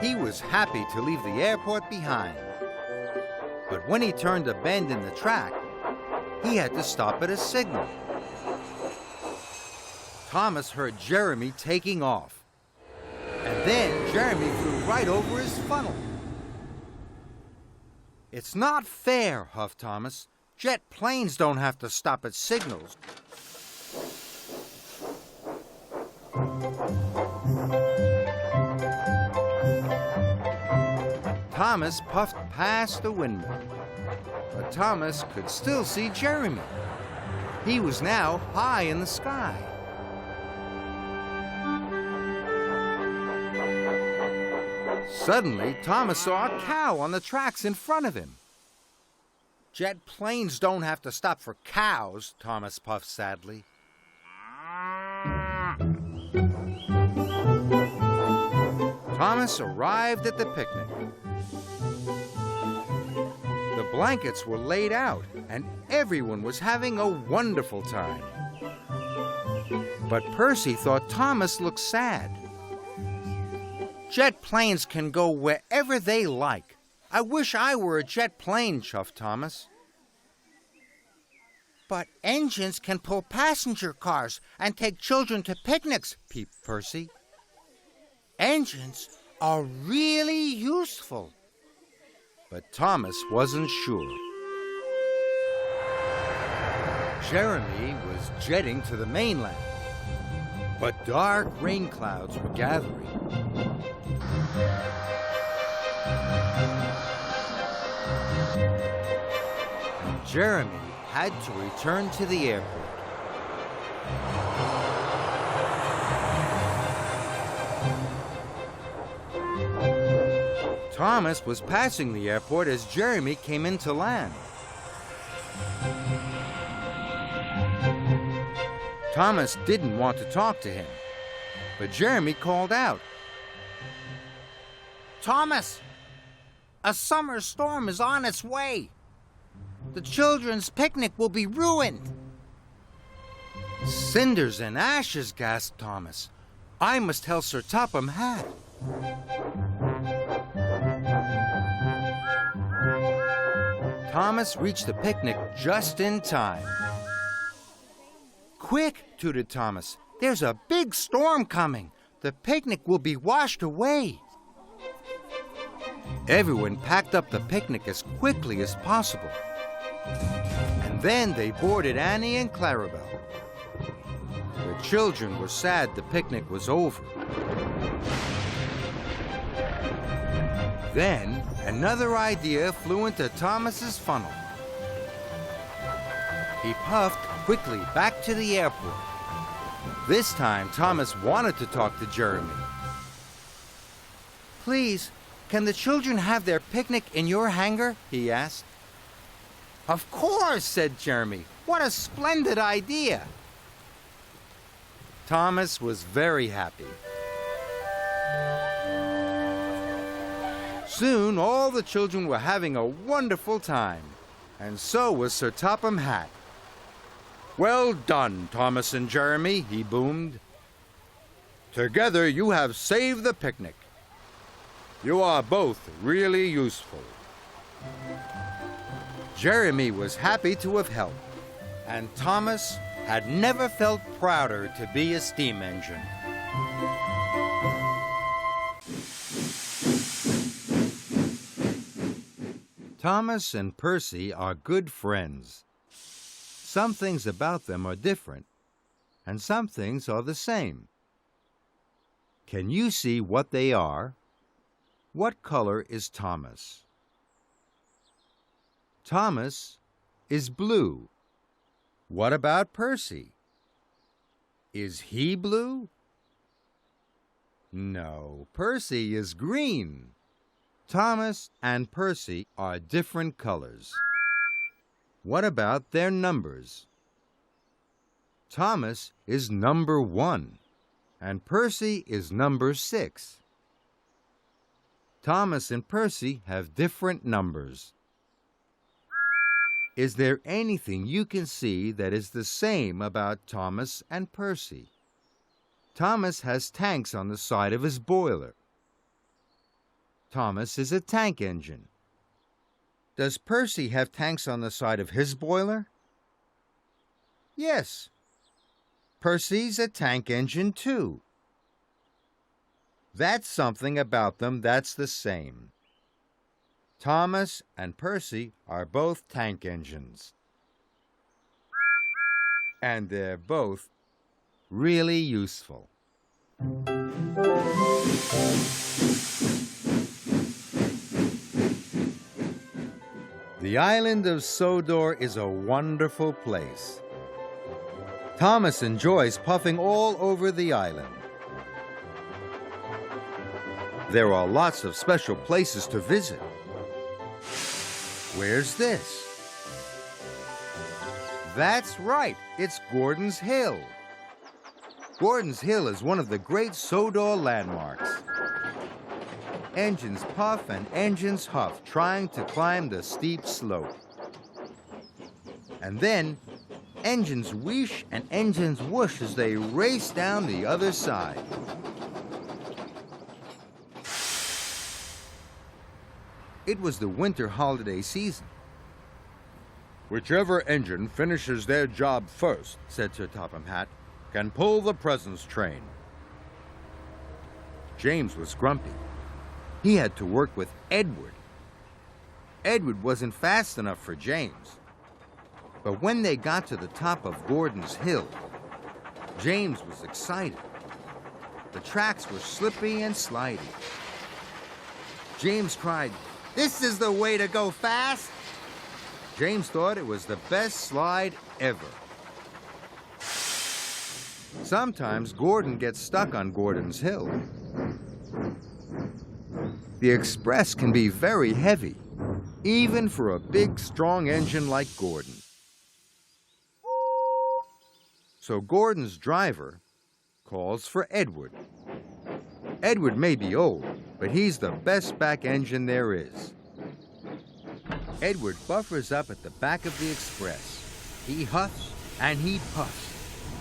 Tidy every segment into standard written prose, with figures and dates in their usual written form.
He was happy to leave the airport behind. But when he turned a bend in the track, he had to stop at a signal. Thomas heard Jeremy taking off. And then Jeremy flew right over his funnel. "It's not fair," huffed Thomas. "Jet planes don't have to stop at signals." Thomas puffed past the windmill, but Thomas could still see Jeremy. He was now high in the sky. Suddenly, Thomas saw a cow on the tracks in front of him. "Jet planes don't have to stop for cows," Thomas puffed sadly. Thomas arrived at the picnic. The blankets were laid out, and everyone was having a wonderful time. But Percy thought Thomas looked sad. "Jet planes can go wherever they like. I wish I were a jet plane," chuffed Thomas. "But engines can pull passenger cars and take children to picnics," peeped Percy. "Engines are really useful." But Thomas wasn't sure. Jeremy was jetting to the mainland, but dark rain clouds were gathering. Jeremy had to return to the airport. Thomas was passing the airport as Jeremy came in to land. Thomas didn't want to talk to him, but Jeremy called out, "Thomas, a summer storm is on its way. The children's picnic will be ruined." "Cinders and ashes," gasped Thomas. "I must tell Sir Topham Hatt." Thomas reached the picnic just in time. "Quick," tooted Thomas. "There's a big storm coming. The picnic will be washed away." Everyone packed up the picnic as quickly as possible. And then they boarded Annie and Clarabelle. The children were sad the picnic was over. Then another idea flew into Thomas's funnel. He puffed quickly back to the airport. This time Thomas wanted to talk to Jeremy. "Please, can the children have their picnic in your hangar?" he asked. "Of course," said Jeremy. "What a splendid idea." Thomas was very happy. Soon all the children were having a wonderful time, and so was Sir Topham Hatt. "Well done, Thomas and Jeremy," he boomed. "Together you have saved the picnic. You are both really useful." Jeremy was happy to have helped, and Thomas had never felt prouder to be a steam engine. Thomas and Percy are good friends. Some things about them are different, and some things are the same. Can you see what they are? What color is Thomas? Thomas is blue. What about Percy? Is he blue? No, Percy is green. Thomas and Percy are different colors. What about their numbers? Thomas is number 1, and Percy is number 6. Thomas and Percy have different numbers. Is there anything you can see that is the same about Thomas and Percy? Thomas has tanks on the side of his boiler. Thomas is a tank engine. Does Percy have tanks on the side of his boiler? Yes. Percy's a tank engine too. That's something about them that's the same. Thomas and Percy are both tank engines. And they're both really useful. The island of Sodor is a wonderful place. Thomas enjoys puffing all over the island. There are lots of special places to visit. Where's this? That's right, it's Gordon's Hill. Gordon's Hill is one of the great Sodor landmarks. Engines puff and engines huff, trying to climb the steep slope. And then, engines wheesh and engines whoosh as they race down the other side. It was the winter holiday season. "Whichever engine finishes their job first," said Sir Topham Hatt, "can pull the presents train." James was grumpy. He had to work with Edward. Edward wasn't fast enough for James. But when they got to the top of Gordon's Hill, James was excited. The tracks were slippy and slidey. James cried, "This is the way to go fast!" James thought it was the best slide ever. Sometimes Gordon gets stuck on Gordon's Hill. The express can be very heavy, even for a big, strong engine like Gordon. So Gordon's driver calls for Edward. Edward may be old, but he's the best back engine there is. Edward buffers up at the back of the express. He huffs and he puffs.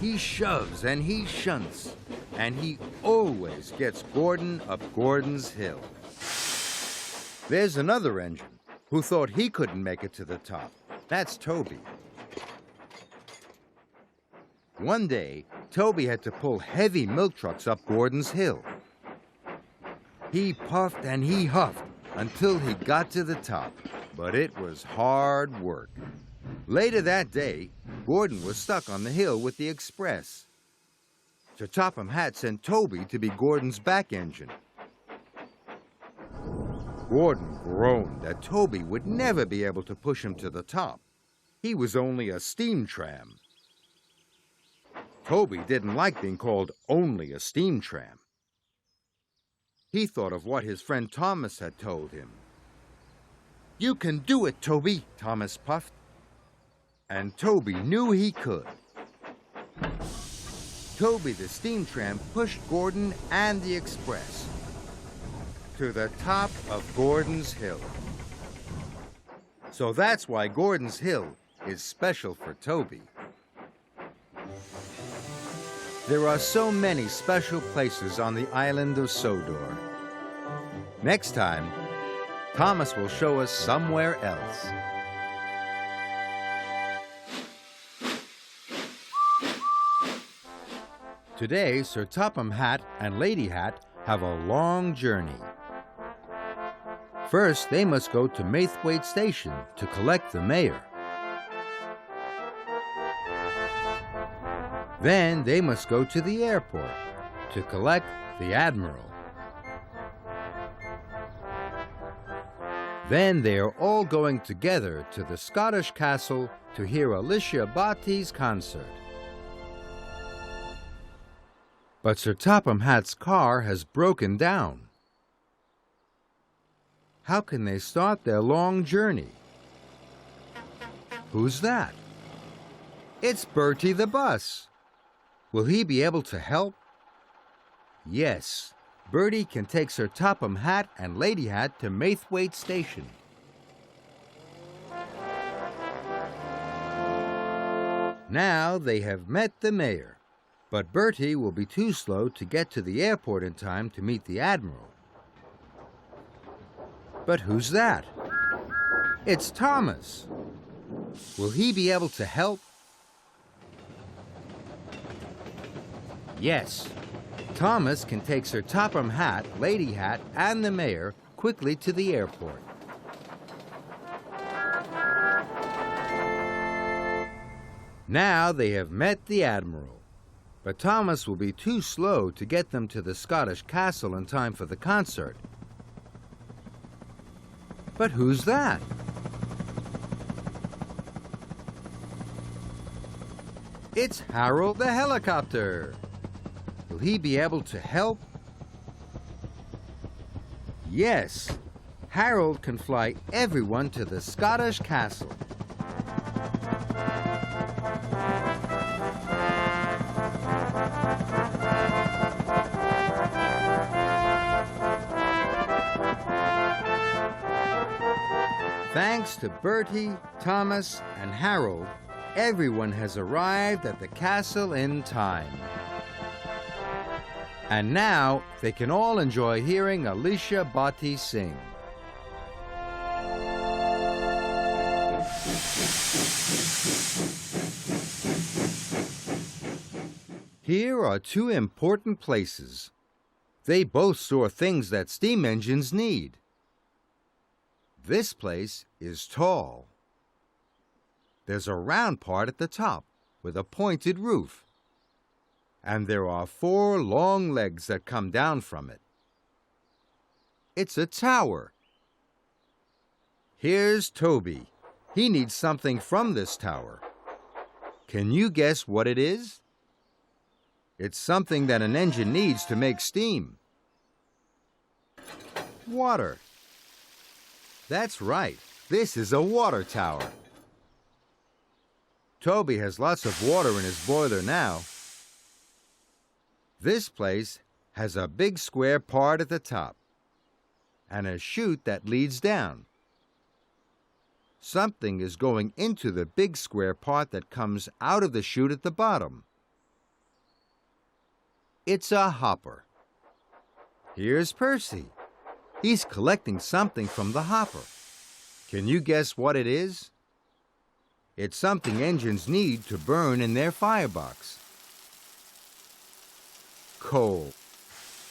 He shoves and he shunts. And he always gets Gordon up Gordon's Hill. There's another engine who thought he couldn't make it to the top. That's Toby. One day, Toby had to pull heavy milk trucks up Gordon's Hill. He puffed and he huffed until he got to the top, but it was hard work. Later that day, Gordon was stuck on the hill with the express. Sir Topham Hatt sent Toby to be Gordon's back engine. Gordon groaned that Toby would never be able to push him to the top. He was only a steam tram. Toby didn't like being called only a steam tram. He thought of what his friend Thomas had told him. "You can do it, Toby," Thomas puffed. And Toby knew he could. Toby the steam tram pushed Gordon and the express to the top of Gordon's Hill. So that's why Gordon's Hill is special for Toby. There are so many special places on the island of Sodor. Next time, Thomas will show us somewhere else. Today, Sir Topham Hatt and Lady Hatt have a long journey. First, they must go to Maithwaite Station to collect the mayor. Then they must go to the airport to collect the admiral. Then they are all going together to the Scottish castle to hear Alicia Botti's concert. But Sir Topham Hatt's car has broken down. How can they start their long journey? Who's that? It's Bertie the bus. Will he be able to help? Yes, Bertie can take Sir Topham Hatt and Lady Hatt to Maithwaite Station. Now they have met the mayor, but Bertie will be too slow to get to the airport in time to meet the admiral. But who's that? It's Thomas. Will he be able to help? Yes. Thomas can take Sir Topham Hatt, Lady Hat, and the mayor quickly to the airport. Now they have met the Admiral, but Thomas will be too slow to get them to the Scottish castle in time for the concert. But who's that? It's Harold the helicopter. Will he be able to help? Yes, Harold can fly everyone to the Scottish castle. Thanks to Bertie, Thomas, and Harold, everyone has arrived at the castle in time. And now they can all enjoy hearing Alicia Bhatti sing. Here are two important places. They both store things that steam engines need. This place is tall. There's a round part at the top with a pointed roof. And there are 4 long legs that come down from it. It's a tower. Here's Toby. He needs something from this tower. Can you guess what it is? It's something that an engine needs to make steam. Water. That's right. This is a water tower. Toby has lots of water in his boiler now. This place has a big square part at the top and a chute that leads down. Something is going into the big square part that comes out of the chute at the bottom. It's a hopper. Here's Percy. He's collecting something from the hopper. Can you guess what it is? It's something engines need to burn in their firebox. Coal.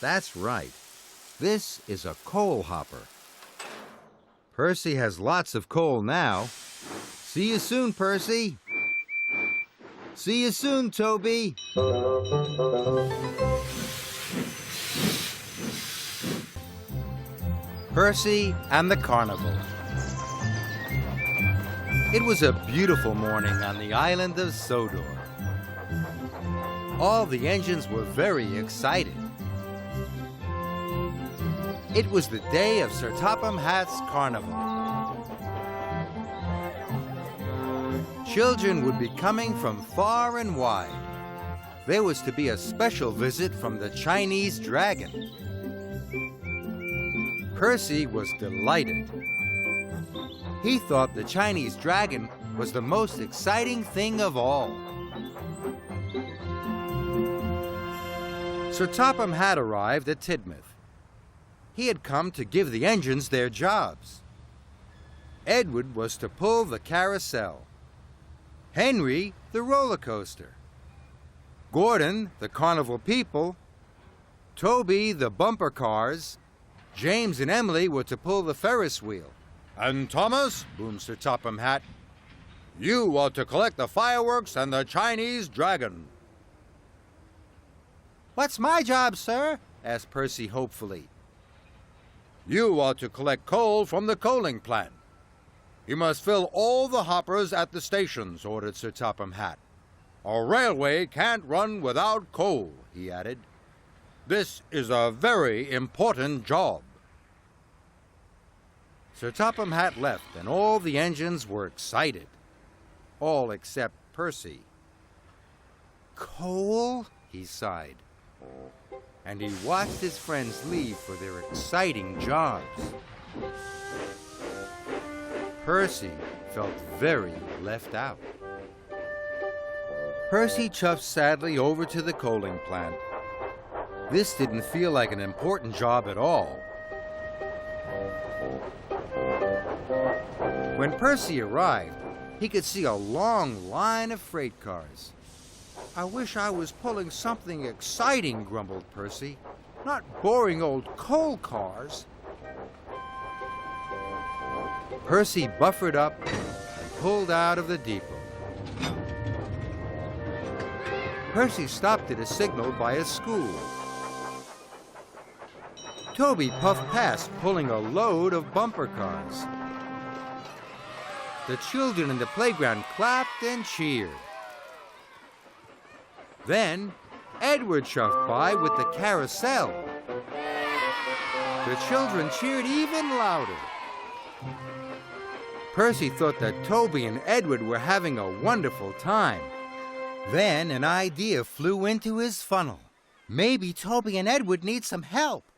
That's right. This is a coal hopper. Percy has lots of coal now. See you soon, Percy. See you soon, Toby. Percy and the Carnival. It was a beautiful morning on the island of Sodor. All the engines were very excited. It was the day of Sir Topham Hatt's carnival. Children would be coming from far and wide. There was to be a special visit from the Chinese dragon. Percy was delighted. He thought the Chinese dragon was the most exciting thing of all. Sir Topham Hatt arrived at Tidmouth. He had come to give the engines their jobs. Edward was to pull the carousel. Henry, the roller coaster. Gordon, the carnival people. Toby, the bumper cars. James and Emily were to pull the Ferris wheel. "And Thomas," boomed Sir Topham Hatt, "you are to collect the fireworks and the Chinese dragon." "What's my job, sir?" asked Percy hopefully. "You are to collect coal from the coaling plant. You must fill all the hoppers at the stations," ordered Sir Topham Hatt. "A railway can't run without coal," he added. "This is a very important job." Sir Topham Hatt left, and all the engines were excited. All except Percy. "Coal?" he sighed. And he watched his friends leave for their exciting jobs. Percy felt very left out. Percy chuffed sadly over to the coaling plant. This didn't feel like an important job at all. When Percy arrived, he could see a long line of freight cars. "I wish I was pulling something exciting," grumbled Percy. "Not boring old coal cars." Percy buffered up and pulled out of the depot. Percy stopped at a signal by a school. Toby puffed past, pulling a load of bumper cars. The children in the playground clapped and cheered. Then Edward shoved by with the carousel. The children cheered even louder. Percy thought that Toby and Edward were having a wonderful time. Then an idea flew into his funnel. Maybe Toby and Edward need some help.